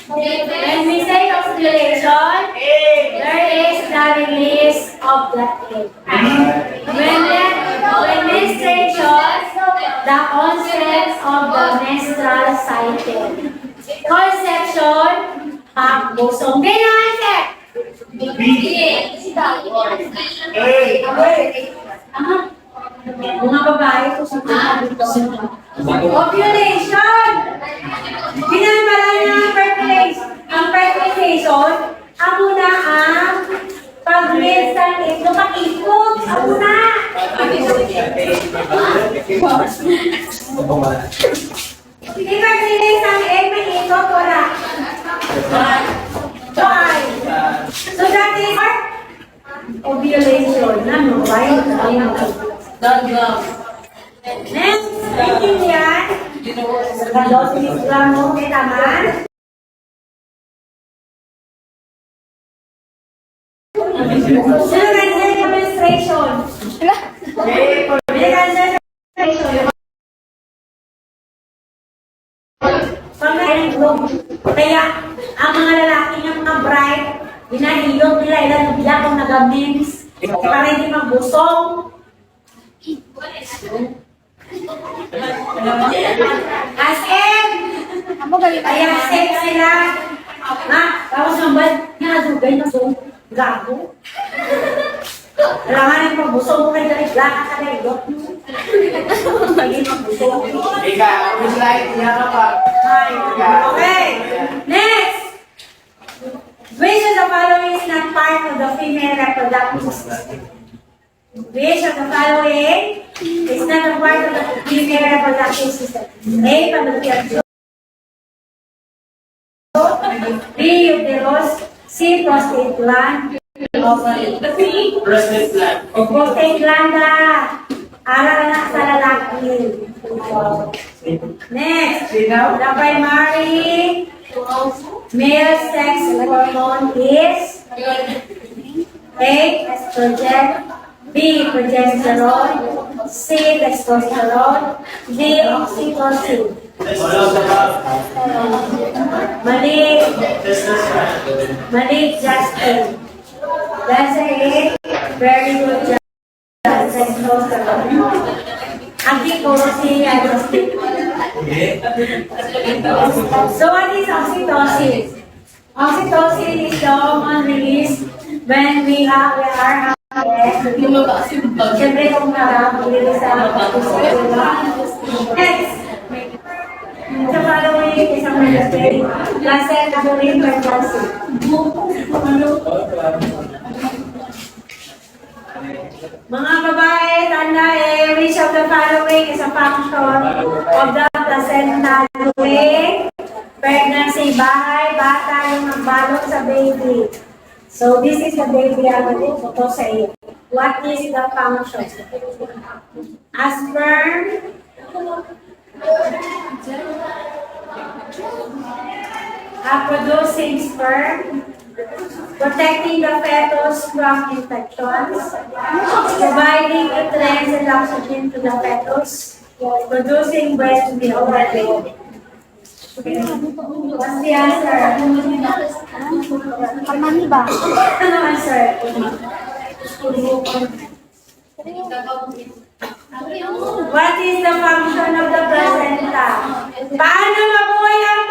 When we say ovulation, there is the release of the egg. When menstruation, the onset of the menstrual cycle. Conception, pagbusong. Gano answer? Mga babae ko sa ovulation. Pinamala niya ang fertilization. Ang una ang pag-release ng egg. Pakikot. Ang una. I-fertilize ang egg. May ikot. Wala. So that is ovulation. Ano ba yun? Next, thinking yan. Kadosis lang mo, may tama. Sunod na yung menstruation. Kaya, ang mga lalaki ng mga bride, binahilot nila ilang biyak kung nag-mens para hindi magbusong. As in, kaya sex sila. Ha? Tapos naman, nadugay na so, gago. Kailangan yung magbusong mo kayo dahil laka ka na ilot. Hindi magbusong. Ika, slide niya ka pa. Okay. Next. Which of the following is not part of the female reproductive system? Which of the following is not a part of the female reproductive system? A. Fallopian tube. B. Uterus. C. Prostate gland. Prostate gland. Prostate gland na. Aral na sa lalaki. Next. The primary male sex hormone is A. Estrogen. B. Progesterone. C. Testosterone. D. Oxytocin. Mali. Mali, Justin. That's it. Very good job. Testosterone. Aquí puro si Justin. So what is oxytocin? Oxytocin is the hormone released when we are happy. Siyempre kung nakakabilis sa next. Sa following isang ministry, placenta during pregnancy. Mga babae, tanda which of the following is a function of the placenta during pregnancy? Bahay, bata, yung magbalot sa baby. So this is the baby ito sa iyo. What is the function? A sperm, a producing sperm, protecting the fetus from infections, providing nutrients and oxygen to the fetus, producing breast milk. What's the answer? Ano answer? What is the function of the placenta? Paano mabuhay ang